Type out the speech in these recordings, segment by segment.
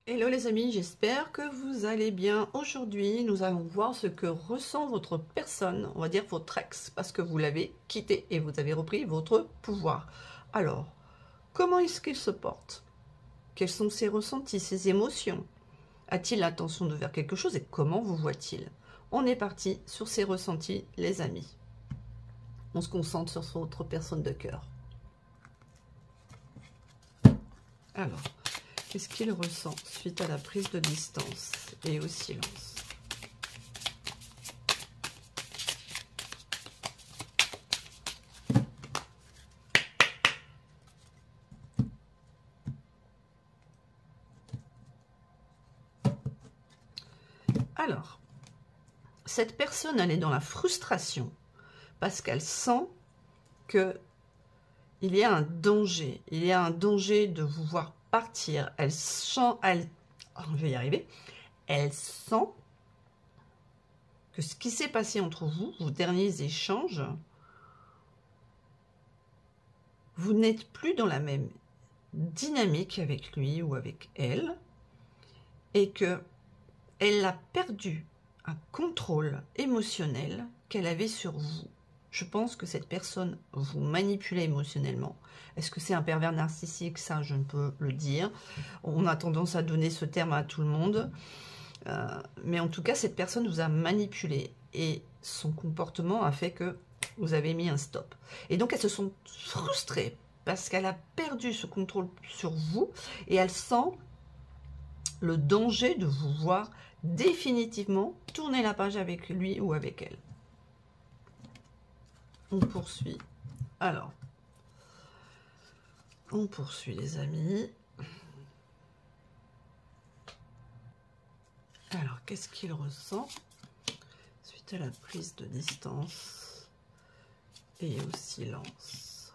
Hello les amis, j'espère que vous allez bien. Aujourd'hui, nous allons voir ce que ressent votre personne, on va dire votre ex, parce que vous l'avez quitté et vous avez repris votre pouvoir. Alors, comment est-ce qu'il se porte? Quels sont ses ressentis, ses émotions? A-t-il l'intention de faire quelque chose et comment vous voit-il? On est parti sur ses ressentis, les amis. On se concentre sur votre personne de cœur. Alors, qu'est-ce qu'il ressent suite à la prise de distance et au silence? Alors, cette personne, elle est dans la frustration parce qu'elle sent que il y a un danger. Il y a un danger de vous voir partir. Elle sent, je vais y arriver. Elle sent que ce qui s'est passé entre vous, vos derniers échanges, vous n'êtes plus dans la même dynamique avec lui ou avec elle, et que elle a perdu un contrôle émotionnel qu'elle avait sur vous. Je pense que cette personne vous manipulait émotionnellement. Est-ce que c'est un pervers narcissique? Ça, je ne peux le dire. On a tendance à donner ce terme à tout le monde. Mais en tout cas, cette personne vous a manipulé. Et son comportement a fait que vous avez mis un stop. Et donc, elles se sont frustrées parce qu'elle a perdu ce contrôle sur vous. Et elle sent le danger de vous voir définitivement tourner la page avec lui ou avec elle. On poursuit. Alors, on poursuit les amis. Alors, qu'est-ce qu'il ressent suite à la prise de distance et au silence?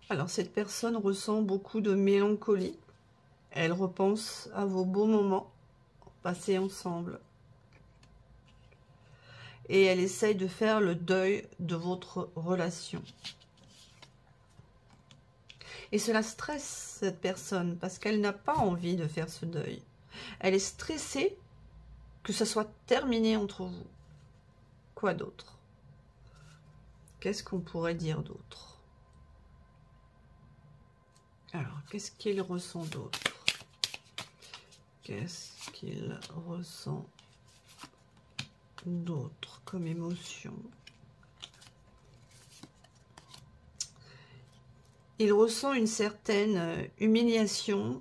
Alors, cette personne ressent beaucoup de mélancolie. Elle repense à vos beaux moments passés ensemble. Et elle essaye de faire le deuil de votre relation. Et cela stresse cette personne parce qu'elle n'a pas envie de faire ce deuil. Elle est stressée que ça soit terminé entre vous. Quoi d'autre? Qu'est-ce qu'on pourrait dire d'autre? Alors, qu'est-ce qu'il ressent d'autre? Qu'est-ce qu'il ressent d'autre comme émotion? Il ressent une certaine humiliation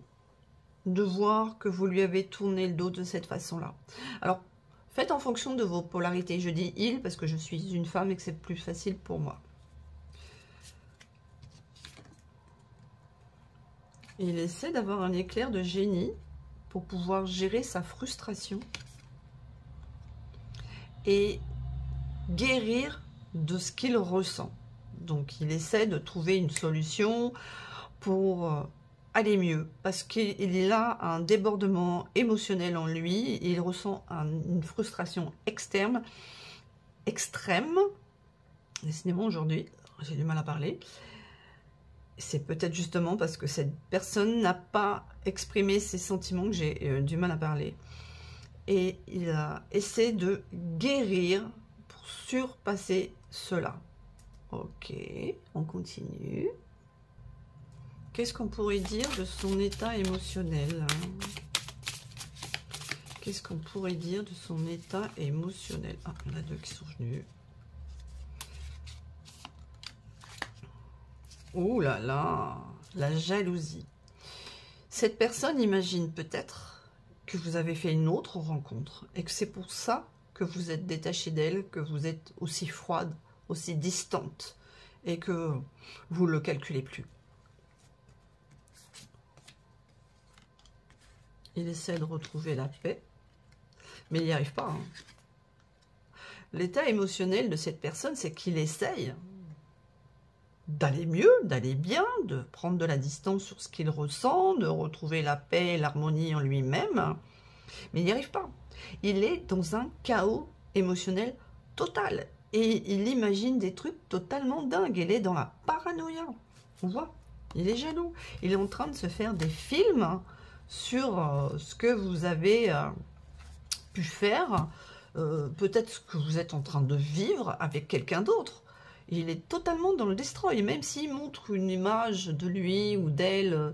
de voir que vous lui avez tourné le dos de cette façon-là. Alors, faites en fonction de vos polarités. Je dis « il » parce que je suis une femme et que c'est plus facile pour moi. Il essaie d'avoir un éclair de génie pour pouvoir gérer sa frustration et guérir de ce qu'il ressent. Donc, il essaie de trouver une solution pour aller mieux, parce qu'il a un débordement émotionnel en lui, et il ressent une frustration externe, extrême. Décidément, aujourd'hui, j'ai du mal à parler. C'est peut-être justement parce que cette personne n'a pas exprimé ses sentiments que j'ai du mal à parler. Et il essaie de guérir pour surpasser cela. Ok, on continue. Qu'est-ce qu'on pourrait dire de son état émotionnel? Qu'est-ce qu'on pourrait dire de son état émotionnel? Ah, il y en a deux qui sont venus. Oh là là, la jalousie. Cette personne imagine peut-être que vous avez fait une autre rencontre et que c'est pour ça que vous êtes détaché d'elle, que vous êtes aussi froide, aussi distante et que vous ne le calculez plus. Il essaie de retrouver la paix, mais il n'y arrive pas. Hein. L'état émotionnel de cette personne, c'est qu'il essaye d'aller mieux, d'aller bien, de prendre de la distance sur ce qu'il ressent, de retrouver la paix et l'harmonie en lui-même, mais il n'y arrive pas. Il est dans un chaos émotionnel total et il imagine des trucs totalement dingues. Il est dans la paranoïa, on voit. Il est jaloux. Il est en train de se faire des films sur ce que vous avez pu faire, peut-être ce que vous êtes en train de vivre avec quelqu'un d'autre. Il est totalement dans le destroy, même s'il montre une image de lui ou d'elle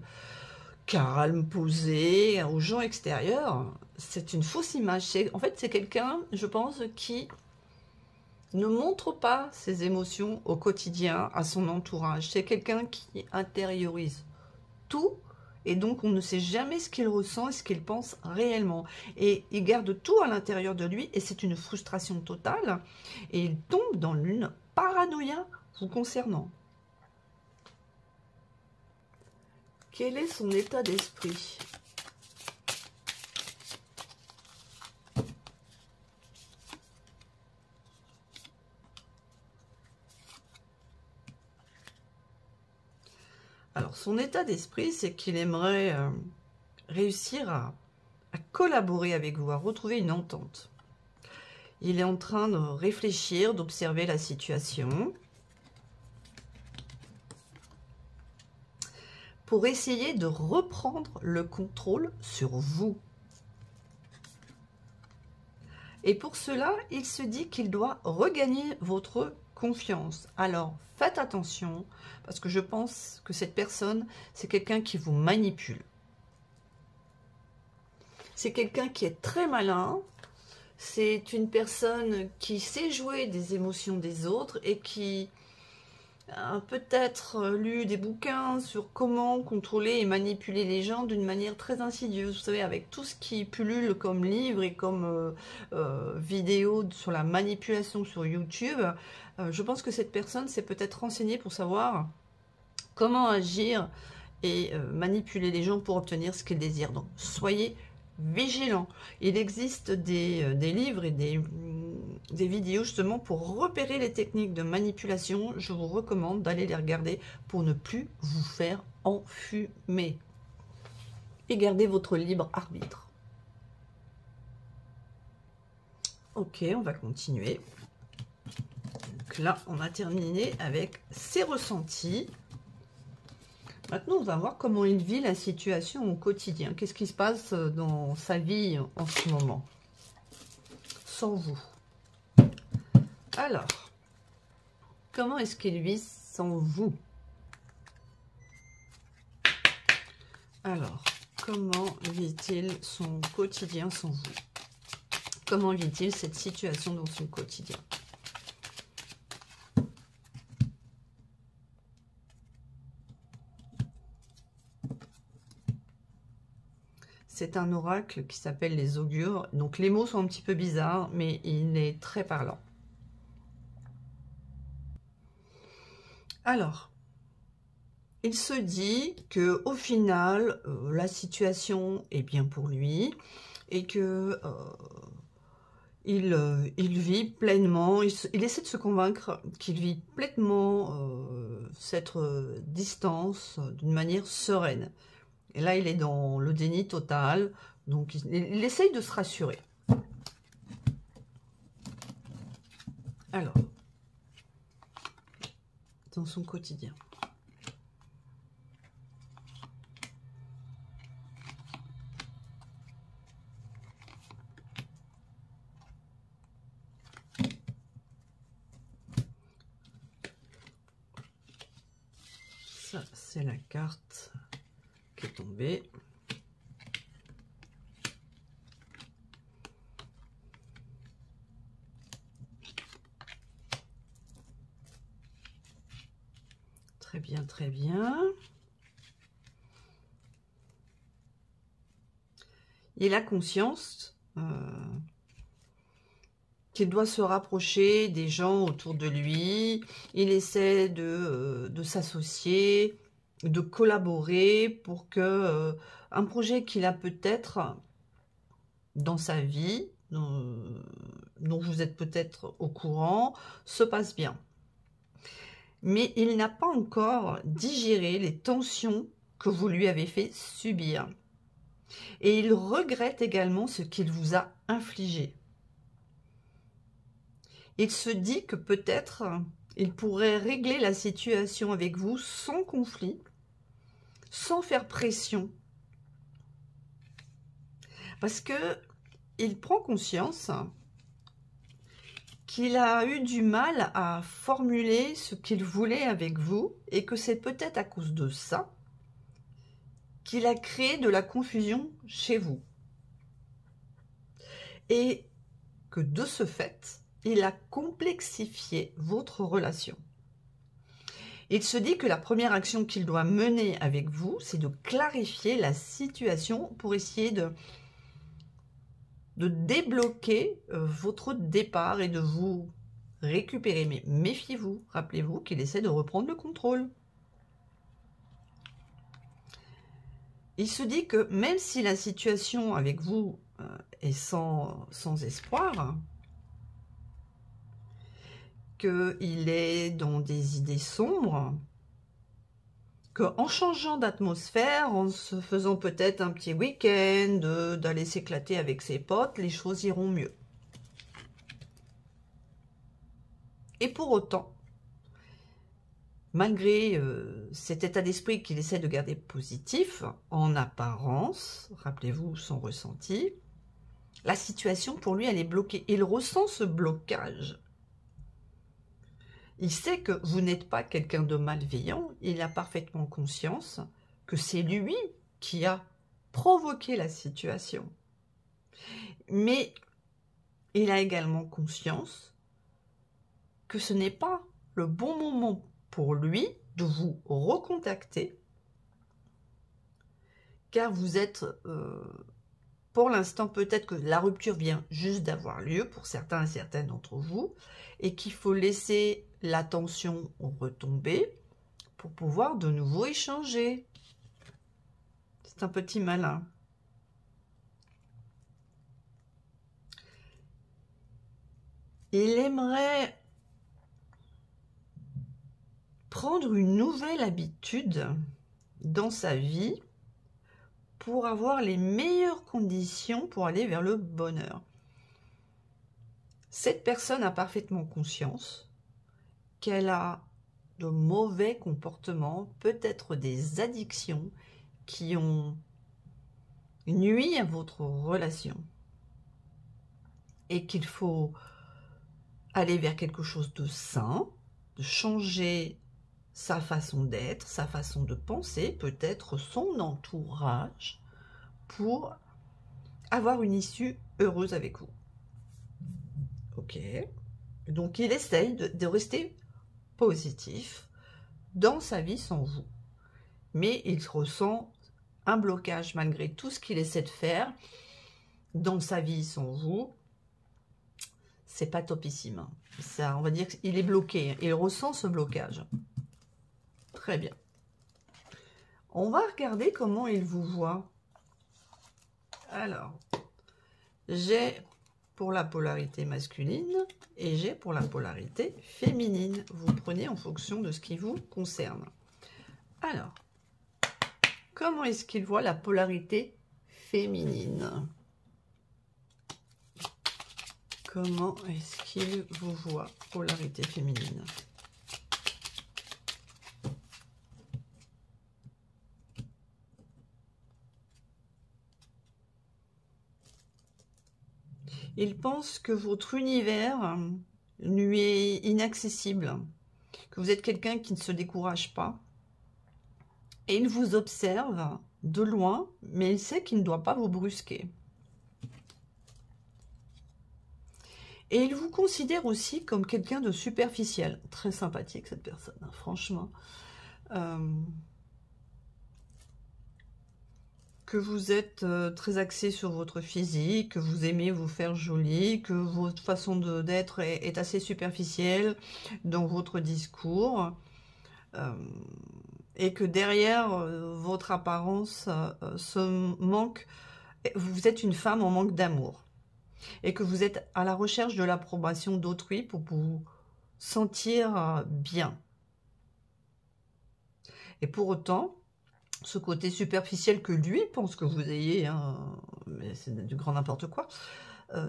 calme, posée, aux gens extérieurs, c'est une fausse image. En fait, c'est quelqu'un, je pense, qui ne montre pas ses émotions au quotidien à son entourage. C'est quelqu'un qui intériorise tout, et donc on ne sait jamais ce qu'il ressent et ce qu'il pense réellement. Et il garde tout à l'intérieur de lui, et c'est une frustration totale, et il tombe dans une paranoïa vous concernant. Quel est son état d'esprit? Alors, son état d'esprit, c'est qu'il aimerait réussir à collaborer avec vous, à retrouver une entente. Il est en train de réfléchir, d'observer la situation, pour essayer de reprendre le contrôle sur vous. Et pour cela, il se dit qu'il doit regagner votre confiance. Alors, faites attention, parce que je pense que cette personne, c'est quelqu'un qui vous manipule. C'est quelqu'un qui est très malin. C'est une personne qui sait jouer des émotions des autres et qui a peut-être lu des bouquins sur comment contrôler et manipuler les gens d'une manière très insidieuse. Vous savez, avec tout ce qui pullule comme livre et comme vidéo sur la manipulation sur YouTube, je pense que cette personne s'est peut-être renseignée pour savoir comment agir et manipuler les gens pour obtenir ce qu'ils désirent. Donc, soyez vigilants. Il existe des livres et des vidéos justement pour repérer les techniques de manipulation. Je vous recommande d'aller les regarder pour ne plus vous faire enfumer. Et gardez votre libre arbitre. Ok, on va continuer. Donc là, on a terminé avec ses ressentis. Maintenant, on va voir comment il vit la situation au quotidien. Qu'est-ce qui se passe dans sa vie en ce moment, sans vous. Alors, comment est-ce qu'il vit sans vous? Alors, comment vit-il son quotidien sans vous? Comment vit-il cette situation dans son quotidien? C'est un oracle qui s'appelle les augures. Donc les mots sont un petit peu bizarres, mais il est très parlant. Alors, il se dit que au final, la situation est bien pour lui et que il vit pleinement. Il essaie de se convaincre qu'il vit pleinement cette distance d'une manière sereine. Et là, il est dans le déni total. Donc, il essaye de se rassurer. Alors, dans son quotidien. Ça, c'est la carte qui est tombée. Très bien, très bien. Il a conscience qu'il doit se rapprocher des gens autour de lui. Il essaie de s'associer, de collaborer pour que un projet qu'il a peut-être dans sa vie, dont vous êtes peut-être au courant, se passe bien. Mais il n'a pas encore digéré les tensions que vous lui avez fait subir. Et il regrette également ce qu'il vous a infligé. Il se dit que peut-être il pourrait régler la situation avec vous sans conflit, sans faire pression. Parce que il prend conscience qu'il a eu du mal à formuler ce qu'il voulait avec vous et que c'est peut-être à cause de ça qu'il a créé de la confusion chez vous. Et que de ce fait, il a complexifié votre relation. Il se dit que la première action qu'il doit mener avec vous, c'est de clarifier la situation pour essayer de débloquer votre départ et de vous récupérer. Mais méfiez-vous, rappelez-vous qu'il essaie de reprendre le contrôle. Il se dit que même si la situation avec vous est sans espoir, qu'il est dans des idées sombres, qu'en changeant d'atmosphère, en se faisant peut-être un petit week-end, d'aller s'éclater avec ses potes, les choses iront mieux. Et pour autant, malgré cet état d'esprit qu'il essaie de garder positif, en apparence, rappelez-vous son ressenti, la situation pour lui, elle est bloquée. Il ressent ce blocage. Il sait que vous n'êtes pas quelqu'un de malveillant, il a parfaitement conscience que c'est lui qui a provoqué la situation. Mais il a également conscience que ce n'est pas le bon moment pour lui de vous recontacter, car vous êtes, pour l'instant, peut-être que la rupture vient juste d'avoir lieu pour certains et certaines d'entre vous, et qu'il faut laisser la tension retomber pour pouvoir de nouveau échanger. C'est un petit malin. Il aimerait prendre une nouvelle habitude dans sa vie pour avoir les meilleures conditions pour aller vers le bonheur. Cette personne a parfaitement conscience qu'elle a de mauvais comportements, peut-être des addictions qui ont nui à votre relation et qu'il faut aller vers quelque chose de sain, de changer sa façon d'être, sa façon de penser, peut-être son entourage, pour avoir une issue heureuse avec vous. Ok. Donc il essaye de rester positif dans sa vie sans vous. Mais il ressent un blocage malgré tout ce qu'il essaie de faire dans sa vie sans vous. C'est pas topissime. Ça, on va dire qu'il est bloqué. Il ressent ce blocage. Très bien. On va regarder comment il vous voit. Alors, j'ai pour la polarité masculine et j'ai pour la polarité féminine. Vous prenez en fonction de ce qui vous concerne. Alors, comment est-ce qu'il voit la polarité féminine? Comment est-ce qu'il vous voit, polarité féminine? Il pense que votre univers lui est inaccessible, que vous êtes quelqu'un qui ne se décourage pas. Et il vous observe de loin, mais il sait qu'il ne doit pas vous brusquer. Et il vous considère aussi comme quelqu'un de superficiel. Très sympathique cette personne, hein, franchement. Que vous êtes très axé sur votre physique, que vous aimez vous faire joli, que votre façon d'être est assez superficielle dans votre discours, et que derrière votre apparence vous êtes une femme en manque d'amour, et que vous êtes à la recherche de l'approbation d'autrui pour vous sentir bien. Et pour autant, ce côté superficiel que lui pense que vous ayez, hein, mais c'est du grand n'importe quoi,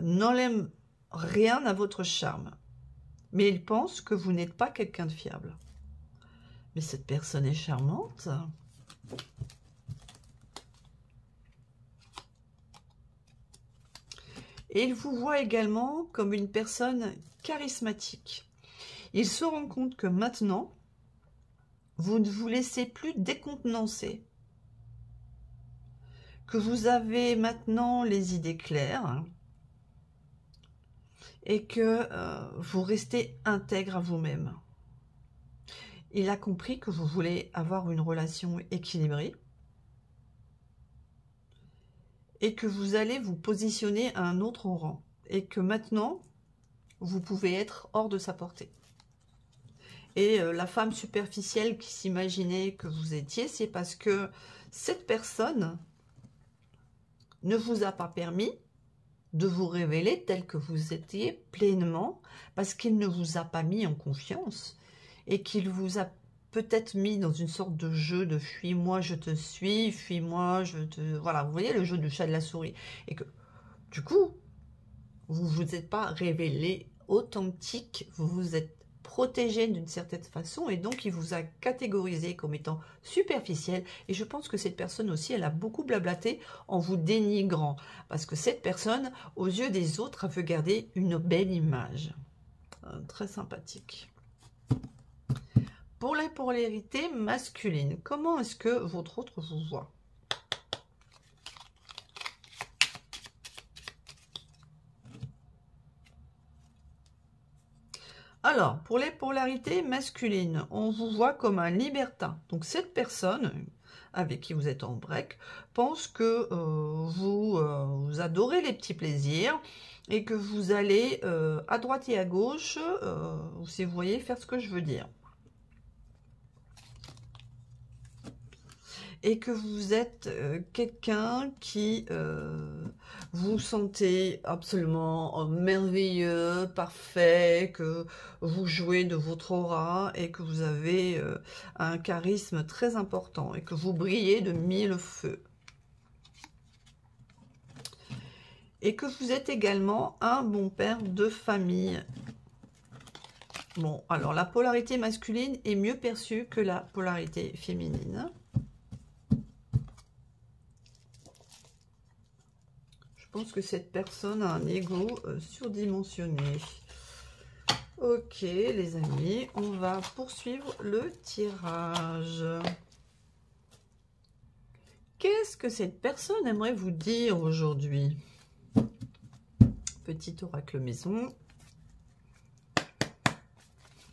n'enlève rien à votre charme. Mais il pense que vous n'êtes pas quelqu'un de fiable. Mais cette personne est charmante. Et il vous voit également comme une personne charismatique. Il se rend compte que maintenant, vous ne vous laissez plus décontenancer, que vous avez maintenant les idées claires et que vous restez intègre à vous-même. Il a compris que vous voulez avoir une relation équilibrée et que vous allez vous positionner à un autre rang et que maintenant, vous pouvez être hors de sa portée. Et la femme superficielle qui s'imaginait que vous étiez, c'est parce que cette personne ne vous a pas permis de vous révéler tel que vous étiez pleinement, parce qu'il ne vous a pas mis en confiance et qu'il vous a peut-être mis dans une sorte de jeu de fuis-moi, je te suis, fuis-moi, je te... Voilà, vous voyez le jeu du chat et de la souris. Et que, du coup, vous ne vous êtes pas révélé authentique, vous vous êtes protégé d'une certaine façon et donc il vous a catégorisé comme étant superficiel. Et je pense que cette personne aussi, elle a beaucoup blablaté en vous dénigrant parce que cette personne, aux yeux des autres, a veut garder une belle image. Très sympathique. Pour la polarité masculine, comment est-ce que votre autre vous voit? Alors, pour les polarités masculines, on vous voit comme un libertin. Donc, cette personne avec qui vous êtes en break pense que vous adorez les petits plaisirs et que vous allez à droite et à gauche, si vous voyez, faire ce que je veux dire. Et que vous êtes quelqu'un qui vous sentez absolument merveilleux, parfait, que vous jouez de votre aura et que vous avez un charisme très important et que vous brillez de mille feux. Et que vous êtes également un bon père de famille. Bon, alors la polarité masculine est mieux perçue que la polarité féminine. Je pense que cette personne a un ego surdimensionné. Ok, les amis, on va poursuivre le tirage. Qu'est-ce que cette personne aimerait vous dire aujourd'hui? Petit oracle maison.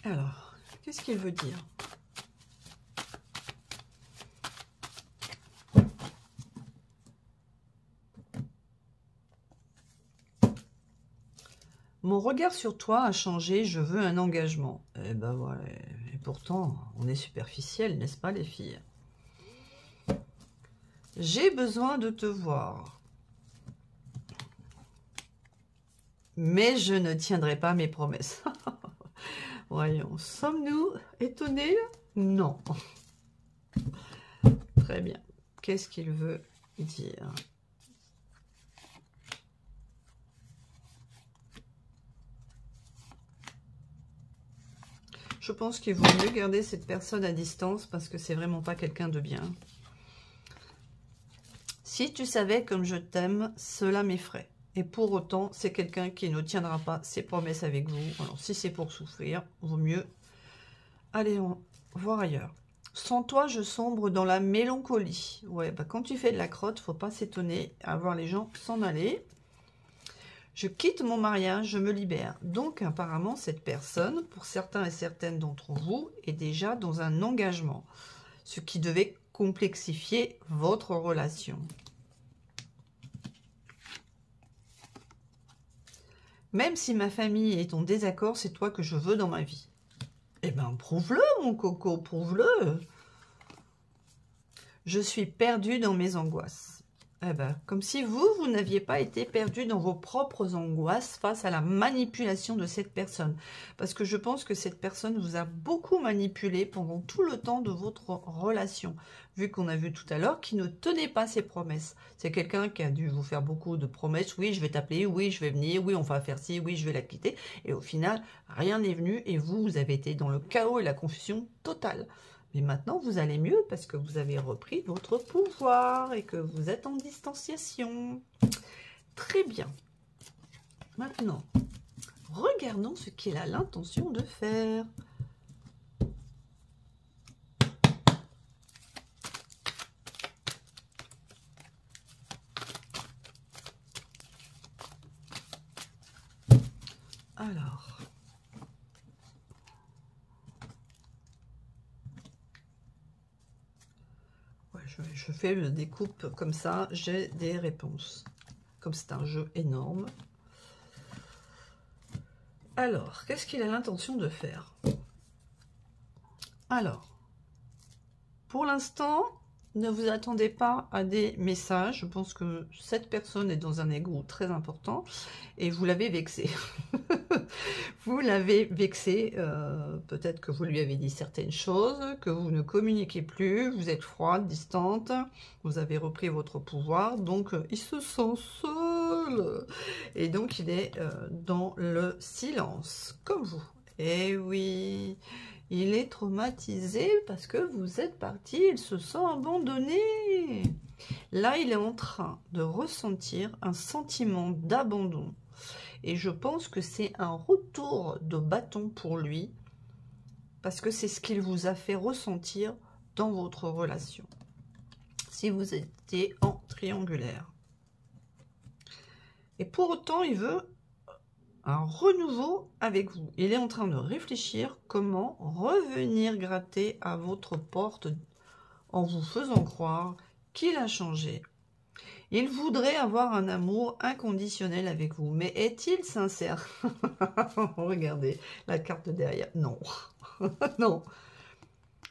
Alors, qu'est-ce qu'il veut dire? Mon regard sur toi a changé, je veux un engagement. Eh ben voilà, et pourtant, on est superficiel, n'est-ce pas les filles? J'ai besoin de te voir. Mais je ne tiendrai pas mes promesses. Voyons, sommes-nous étonnés? Non. Très bien. Qu'est-ce qu'il veut dire? Je pense qu'il vaut mieux garder cette personne à distance parce que c'est vraiment pas quelqu'un de bien. Si tu savais comme je t'aime, cela m'effraie. Et pour autant, c'est quelqu'un qui ne tiendra pas ses promesses avec vous. Alors, si c'est pour souffrir, vaut mieux aller voir ailleurs. Sans toi, je sombre dans la mélancolie. Ouais, bah quand tu fais de la crotte, faut pas s'étonner à voir les gens s'en aller. Je quitte mon mariage, je me libère. Donc, apparemment, cette personne, pour certains et certaines d'entre vous, est déjà dans un engagement. Ce qui devait complexifier votre relation. Même si ma famille est en désaccord, c'est toi que je veux dans ma vie. Eh bien, prouve-le, mon coco, prouve-le. Je suis perdue dans mes angoisses. Eh ben, comme si vous n'aviez pas été perdu dans vos propres angoisses face à la manipulation de cette personne. Parce que je pense que cette personne vous a beaucoup manipulé pendant tout le temps de votre relation. Vu qu'on a vu tout à l'heure qu'il ne tenait pas ses promesses. C'est quelqu'un qui a dû vous faire beaucoup de promesses. Oui, je vais t'appeler, oui, je vais venir, oui, on va faire ci, oui, je vais la quitter. Et au final, rien n'est venu et vous avez été dans le chaos et la confusion totale. Mais maintenant, vous allez mieux parce que vous avez repris votre pouvoir et que vous êtes en distanciation. Très bien. Maintenant, regardons ce qu'il a l'intention de faire. Alors, ouais, je fais le découpe comme ça, j'ai des réponses. Comme c'est un jeu énorme. Alors, qu'est-ce qu'il a l'intention de faire? Alors, pour l'instant, ne vous attendez pas à des messages. Je pense que cette personne est dans un ego très important et vous l'avez vexé. Vous l'avez vexé. Peut-être que vous lui avez dit certaines choses, que vous ne communiquez plus, vous êtes froide, distante, vous avez repris votre pouvoir, donc il se sent seul. Et donc il est dans le silence, comme vous. Et oui, il est traumatisé parce que vous êtes parti, il se sent abandonné. Là, il est en train de ressentir un sentiment d'abandon. Et je pense que c'est un retour de bâton pour lui, parce que c'est ce qu'il vous a fait ressentir dans votre relation, si vous étiez en triangulaire. Et pour autant, il veut un renouveau avec vous. Il est en train de réfléchir comment revenir gratter à votre porte en vous faisant croire qu'il a changé. Il voudrait avoir un amour inconditionnel avec vous. Mais est-il sincère? Regardez la carte derrière. Non. Non.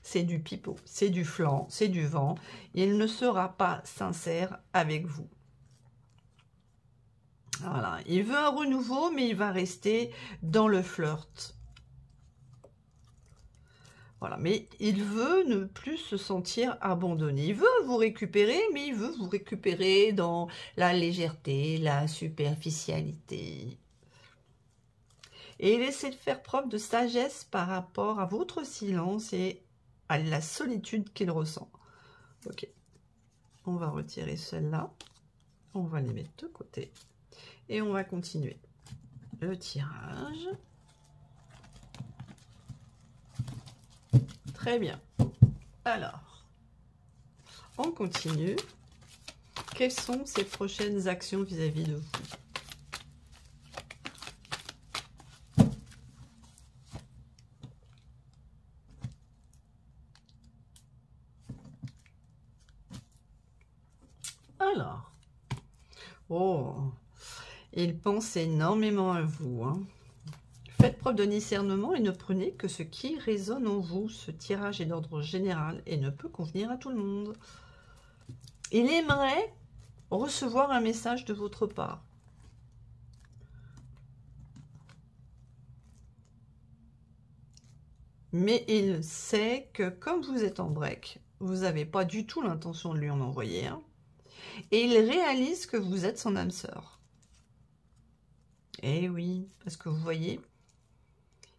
C'est du pipeau, c'est du flan, c'est du vent. Il ne sera pas sincère avec vous. Voilà, il veut un renouveau, mais il va rester dans le flirt. Voilà, mais il veut ne plus se sentir abandonné. Il veut vous récupérer, mais il veut vous récupérer dans la légèreté, la superficialité. Et il essaie de faire preuve de sagesse par rapport à votre silence et à la solitude qu'il ressent. Ok, on va retirer celle-là. On va les mettre de côté. Et on va continuer le tirage. Très bien. Alors, on continue. Quelles sont ses prochaines actions vis-à-vis de vous? Alors, oh, il pense énormément à vous, hein. Faites preuve de discernement et ne prenez que ce qui résonne en vous. Ce tirage est d'ordre général et ne peut convenir à tout le monde. Il aimerait recevoir un message de votre part. Mais il sait que comme vous êtes en break, vous n'avez pas du tout l'intention de lui en envoyer un. Et il réalise que vous êtes son âme sœur. Eh oui, parce que vous voyez,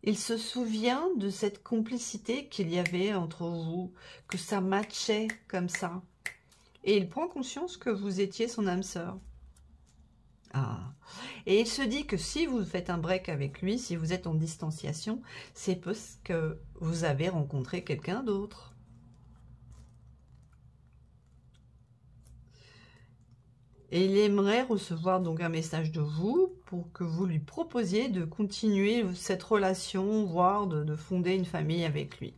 il se souvient de cette complicité qu'il y avait entre vous, que ça matchait comme ça. Et il prend conscience que vous étiez son âme sœur. Ah. Et il se dit que si vous faites un break avec lui, si vous êtes en distanciation, c'est parce que vous avez rencontré quelqu'un d'autre. Et il aimerait recevoir donc un message de vous pour que vous lui proposiez de continuer cette relation, voire de fonder une famille avec lui.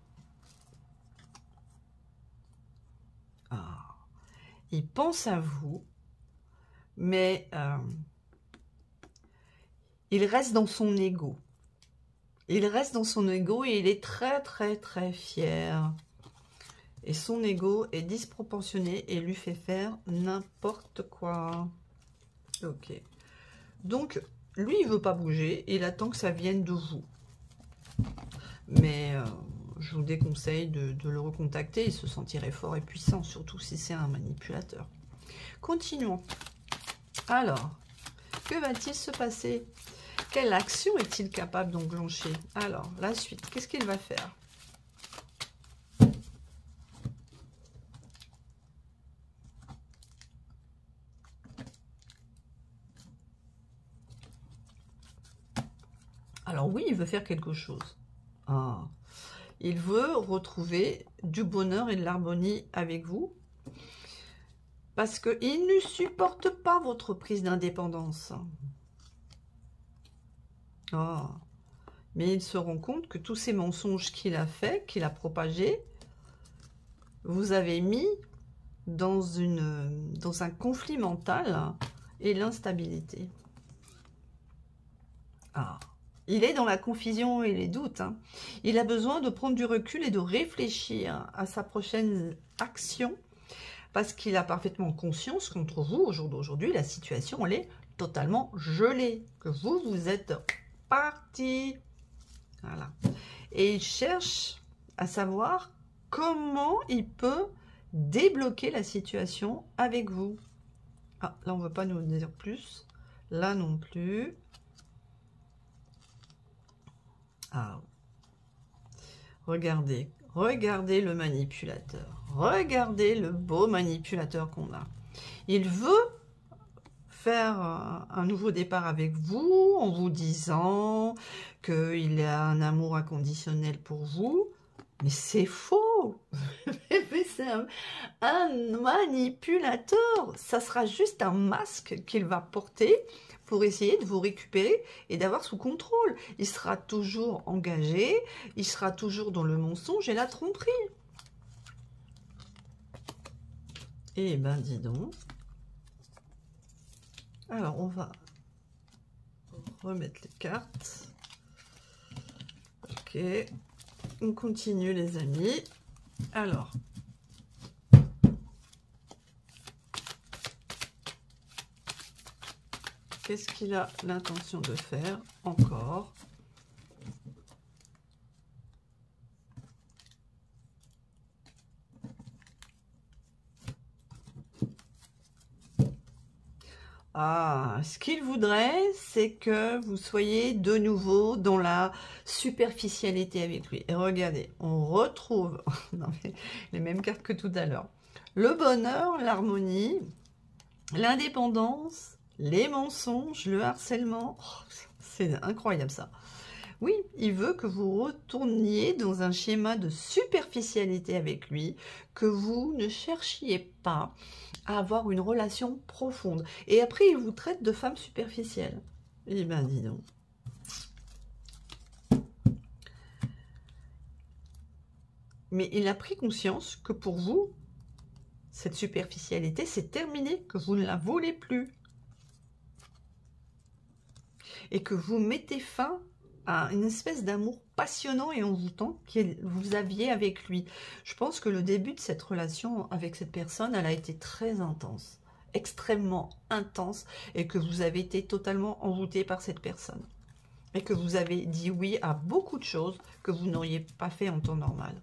Ah. Il pense à vous, mais il reste dans son ego. Il reste dans son ego et il est très très très fier. Et son ego est disproportionné et lui fait faire n'importe quoi. Ok. Donc, lui, il veut pas bouger. Il attend que ça vienne de vous. Mais je vous déconseille de le recontacter. Il se sentirait fort et puissant, surtout si c'est un manipulateur. Continuons. Alors, que va-t-il se passer? Quelle action est-il capable d'enclencher? Alors, la suite, qu'est-ce qu'il va faire? Alors oui, il veut faire quelque chose. Ah. Il veut retrouver du bonheur et de l'harmonie avec vous. Parce qu'il ne supporte pas votre prise d'indépendance. Ah. Mais il se rend compte que tous ces mensonges qu'il a fait, qu'il a propagés, vous avez mis dans un conflit mental et l'instabilité. Ah. Il est dans la confusion et les doutes. Hein. Il a besoin de prendre du recul et de réfléchir à sa prochaine action parce qu'il a parfaitement conscience qu'entre vous, au jour d'aujourd'hui, la situation, elle est totalement gelée. Que vous êtes parti. Voilà. Et il cherche à savoir comment il peut débloquer la situation avec vous. Ah, là, on ne veut pas nous dire plus. Là non plus. Ah. Regardez le manipulateur. Regardez le beau manipulateur qu'on a. Il veut faire un nouveau départ avec vous en vous disant qu'il a un amour inconditionnel pour vous. Mais c'est faux. C'est un manipulateur. Ça sera juste un masque qu'il va porter pour essayer de vous récupérer et d'avoir sous contrôle. Il sera toujours engagé, il sera toujours dans le mensonge et la tromperie. Eh ben, dis donc. Alors, on va remettre les cartes. Ok. On continue, les amis. Alors. Qu'est-ce qu'il a l'intention de faire encore? Ah, ce qu'il voudrait, c'est que vous soyez de nouveau dans la superficialité avec lui. Et regardez, on retrouve non mais, les mêmes cartes que tout à l'heure. Le bonheur, l'harmonie, l'indépendance, les mensonges, le harcèlement. Oh, c'est incroyable ça. Oui, il veut que vous retourniez dans un schéma de superficialité avec lui, que vous ne cherchiez pas à avoir une relation profonde. Et après, il vous traite de femme superficielle. Eh ben, dis donc. Mais il a pris conscience que pour vous, cette superficialité, c'est terminé, que vous ne la voulez plus. Et que vous mettez fin à une espèce d'amour passionnant et envoûtant que vous aviez avec lui. Je pense que le début de cette relation avec cette personne, elle a été très intense, extrêmement intense, et que vous avez été totalement envoûté par cette personne. Et que vous avez dit oui à beaucoup de choses que vous n'auriez pas fait en temps normal.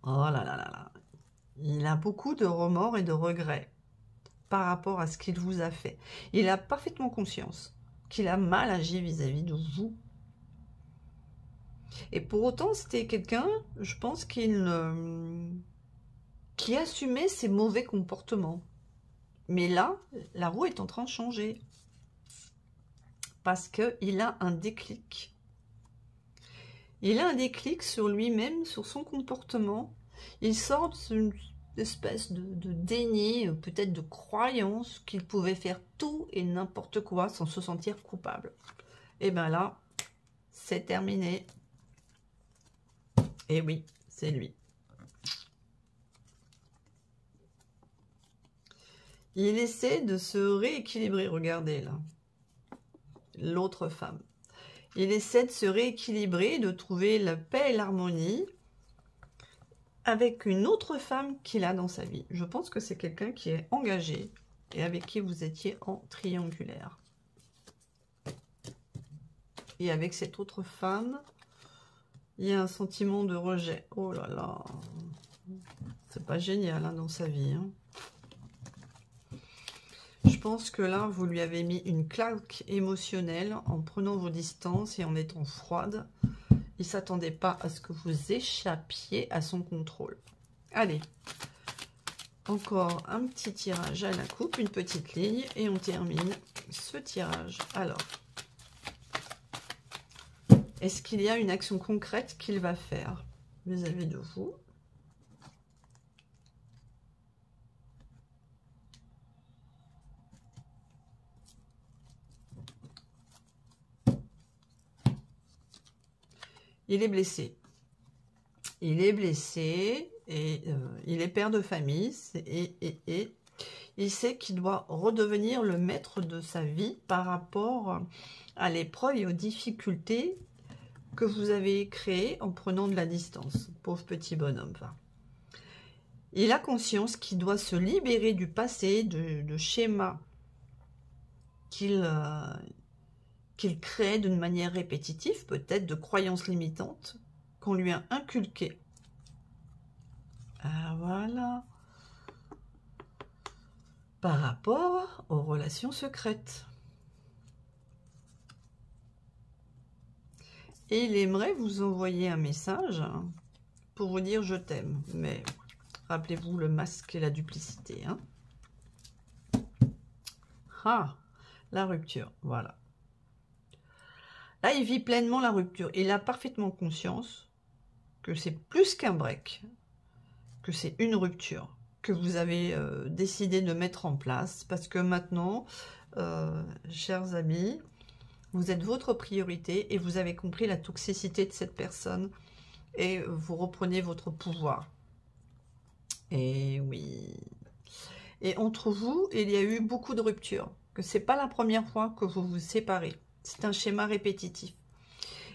Oh là là là là. Il a beaucoup de remords et de regrets par rapport à ce qu'il vous a fait. Il a parfaitement conscience qu'il a mal agi vis-à-vis de vous. Et pour autant, c'était quelqu'un, je pense, qui assumait ses mauvais comportements. Mais là, la roue est en train de changer. Parce qu'il a un déclic. Il a un déclic sur lui-même, sur son comportement. Il sort d'une espèce de déni, peut-être de croyance qu'il pouvait faire tout et n'importe quoi sans se sentir coupable. Et bien là, c'est terminé. Et oui, c'est lui. Il essaie de se rééquilibrer, regardez là. L'autre femme. Il essaie de se rééquilibrer, de trouver la paix et l'harmonie avec une autre femme qu'il a dans sa vie. Je pense que c'est quelqu'un qui est engagé et avec qui vous étiez en triangulaire. Et avec cette autre femme, il y a un sentiment de rejet. Oh là là, c'est pas génial hein, dans sa vie. Hein. Je pense que là, vous lui avez mis une claque émotionnelle en prenant vos distances et en étant froide. Il ne s'attendait pas à ce que vous échappiez à son contrôle. Allez, encore un petit tirage à la coupe, une petite ligne, et on termine ce tirage. Alors, Est-ce qu'il y a une action concrète qu'il va faire vis-à-vis de vous? Il est blessé. Il est blessé et il est père de famille et il sait qu'il doit redevenir le maître de sa vie par rapport à l'épreuve et aux difficultés que vous avez créées en prenant de la distance. Pauvre petit bonhomme. Enfin, il a conscience qu'il doit se libérer du passé, de schémas qu'il crée d'une manière répétitive, peut-être de croyances limitantes qu'on lui a inculquées. Ah, voilà. Par rapport aux relations secrètes. Et il aimerait vous envoyer un message pour vous dire « je t'aime ». Mais rappelez-vous le masque et la duplicité. Hein. Ah, la rupture, voilà. Là, il vit pleinement la rupture. Il a parfaitement conscience que c'est plus qu'un break, que c'est une rupture que vous avez décidé de mettre en place. Parce que maintenant, chers amis, vous êtes votre priorité et vous avez compris la toxicité de cette personne et vous reprenez votre pouvoir. Et oui. Et entre vous, il y a eu beaucoup de ruptures. Que c'est pas la première fois que vous vous séparez. C'est un schéma répétitif.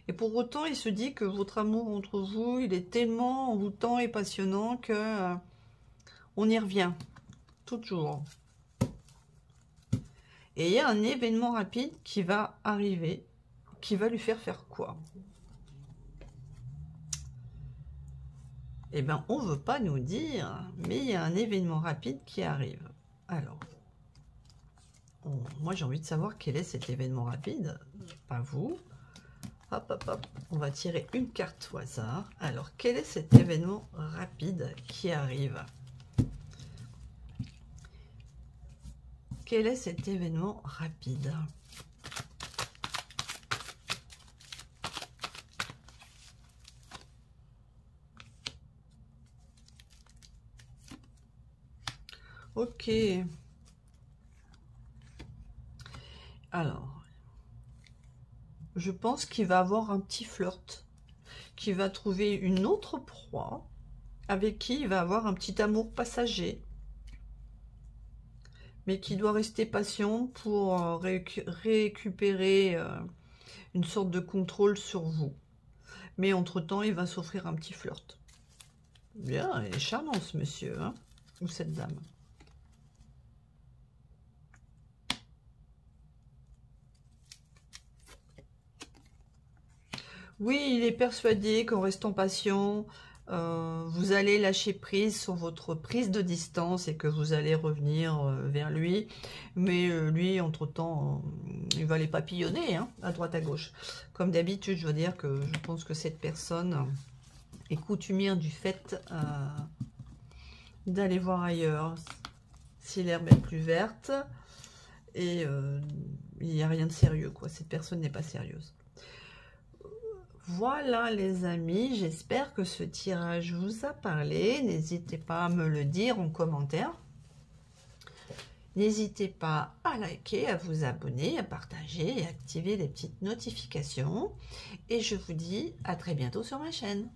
Et pour autant, il se dit que votre amour entre vous, il est tellement envoûtant et passionnant que on y revient. Toujours. Et il y a un événement rapide qui va arriver, qui va lui faire quoi? Eh bien, on ne veut pas nous dire, mais il y a un événement rapide qui arrive. Alors, moi j'ai envie de savoir quel est cet événement rapide. Pas vous. Hop, hop, hop. On va tirer une carte au hasard. Alors, quel est cet événement rapide qui arrive? Quel est cet événement rapide? Ok. Alors, je pense qu'il va avoir un petit flirt, qu'il va trouver une autre proie, avec qui il va avoir un petit amour passager, mais qui doit rester patient pour récupérer une sorte de contrôle sur vous. Mais entre-temps, il va s'offrir un petit flirt. Bien, il est charmant ce monsieur, hein, ou cette dame. Oui, il est persuadé qu'en restant patient, vous allez lâcher prise sur votre prise de distance et que vous allez revenir vers lui. Mais lui, entre-temps, il va les papillonner, hein, à droite à gauche. Comme d'habitude, je veux dire que je pense que cette personne est coutumière du fait d'aller voir ailleurs si l'herbe est plus verte. Et il n'y a rien de sérieux, quoi. Cette personne n'est pas sérieuse. Voilà les amis, j'espère que ce tirage vous a parlé. N'hésitez pas à me le dire en commentaire. N'hésitez pas à liker, à vous abonner, à partager et à activer les petites notifications. Et je vous dis à très bientôt sur ma chaîne.